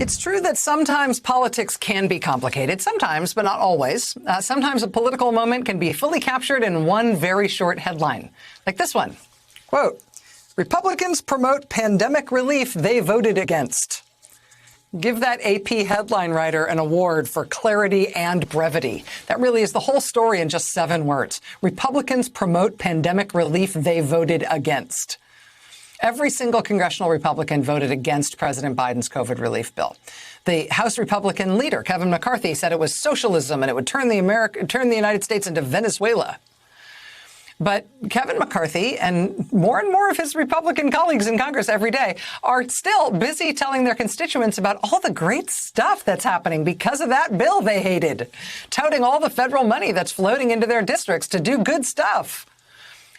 It's true that sometimes politics can be complicated, sometimes, but not always. Sometimes a political moment can be fully captured in one very short headline, like this one. Quote, Republicans promote pandemic relief they voted against. Give that AP headline writer an award for clarity and brevity. That really is the whole story in just 7 words. Republicans promote pandemic relief they voted against. Every single congressional Republican voted against President Biden's COVID relief bill. The House Republican leader, Kevin McCarthy, said it was socialism and it would turn the United States into Venezuela. But Kevin McCarthy and more of his Republican colleagues in Congress every day are still busy telling their constituents about all the great stuff that's happening because of that bill they hated, touting all the federal money that's floating into their districts to do good stuff.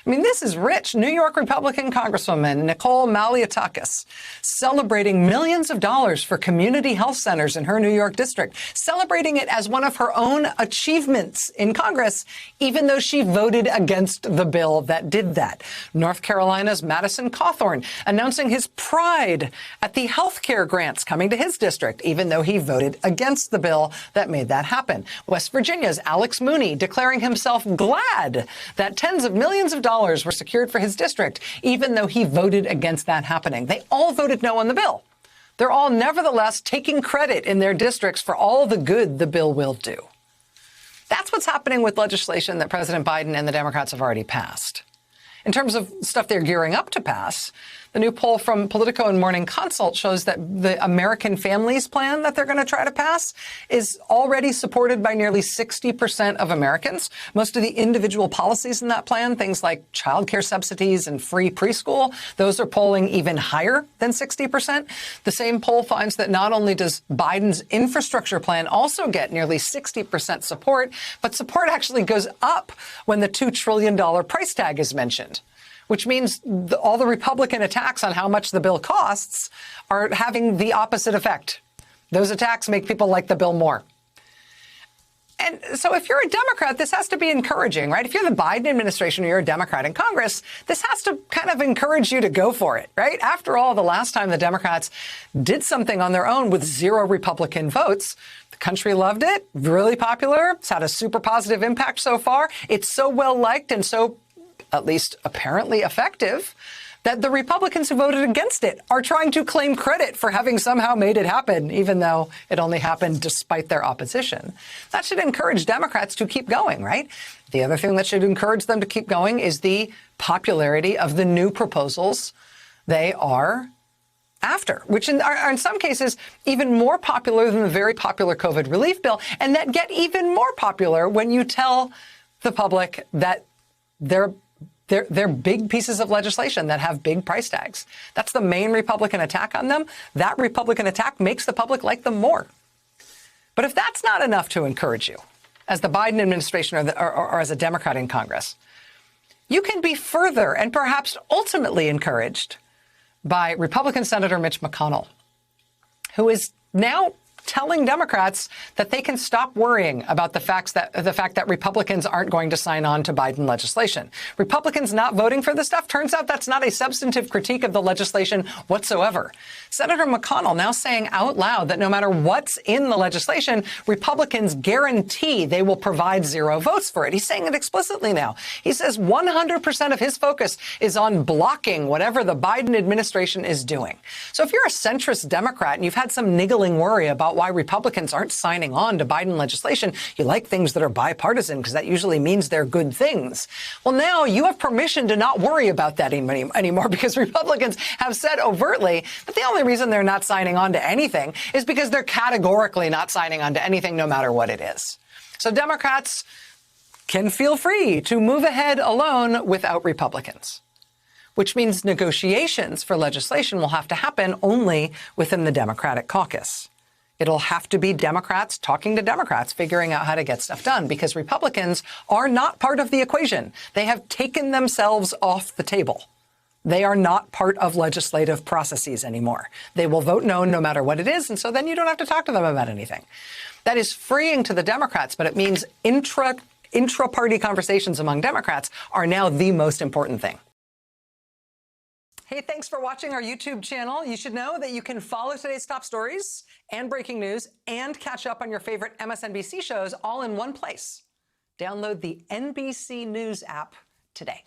I mean, this is rich. New York Republican Congresswoman Nicole Malliotakis celebrating millions of dollars for community health centers in her New York district, celebrating it as one of her own achievements in Congress, even though she voted against the bill that did that. North Carolina's Madison Cawthorn announcing his pride at the health care grants coming to his district, even though he voted against the bill that made that happen. West Virginia's Alex Mooney declaring himself glad that tens of millions of dollars were secured for his district, even though he voted against that happening. They all voted no on the bill. They're all nevertheless taking credit in their districts for all the good the bill will do. That's what's happening with legislation that President Biden and the Democrats have already passed. In terms of stuff they're gearing up to pass, the new poll from Politico and Morning Consult shows that the American Families Plan that they're going to try to pass is already supported by nearly 60% of Americans. Most of the individual policies in that plan, things like child care subsidies and free preschool, those are polling even higher than 60%. The same poll finds that not only does Biden's infrastructure plan also get nearly 60% support, but support actually goes up when the $2 trillion price tag is mentioned, which means all the Republican attacks on how much the bill costs are having the opposite effect. Those attacks make people like the bill more. And so if you're a Democrat, this has to be encouraging, right? If you're the Biden administration or you're a Democrat in Congress, this has to kind of encourage you to go for it, right? After all, the last time the Democrats did something on their own with 0 Republican votes, the country loved it, really popular, it's had a super positive impact so far. It's so well liked and so at least apparently effective, that the Republicans who voted against it are trying to claim credit for having somehow made it happen, even though it only happened despite their opposition. That should encourage Democrats to keep going, right? The other thing that should encourage them to keep going is the popularity of the new proposals they are after, which are in some cases even more popular than the very popular COVID relief bill, and that get even more popular when you tell the public that they're big pieces of legislation that have big price tags. That's the main Republican attack on them. That Republican attack makes the public like them more. But if that's not enough to encourage you, as the Biden administration or as a Democrat in Congress, you can be further and perhaps ultimately encouraged by Republican Senator Mitch McConnell, who is now telling Democrats that they can stop worrying about the fact that Republicans aren't going to sign on to Biden legislation. Republicans not voting for this stuff, turns out that's not a substantive critique of the legislation whatsoever. Senator McConnell now saying out loud that no matter what's in the legislation, Republicans guarantee they will provide 0 votes for it. He's saying it explicitly now. He says 100% of his focus is on blocking whatever the Biden administration is doing. So if you're a centrist Democrat and you've had some niggling worry about why Republicans aren't signing on to Biden legislation, you like things that are bipartisan because that usually means they're good things. Well, now you have permission to not worry about that anymore because Republicans have said overtly that the only reason they're not signing on to anything is because they're categorically not signing on to anything no matter what it is. So Democrats can feel free to move ahead alone without Republicans, which means negotiations for legislation will have to happen only within the Democratic caucus. It'll have to be Democrats talking to Democrats, figuring out how to get stuff done, because Republicans are not part of the equation. They have taken themselves off the table. They are not part of legislative processes anymore. They will vote no matter what it is, and so then you don't have to talk to them about anything. That is freeing to the Democrats, but it means intra-party conversations among Democrats are now the most important thing. Hey, thanks for watching our YouTube channel. You should know that you can follow today's top stories and breaking news and catch up on your favorite MSNBC shows all in one place. Download the NBC News app today.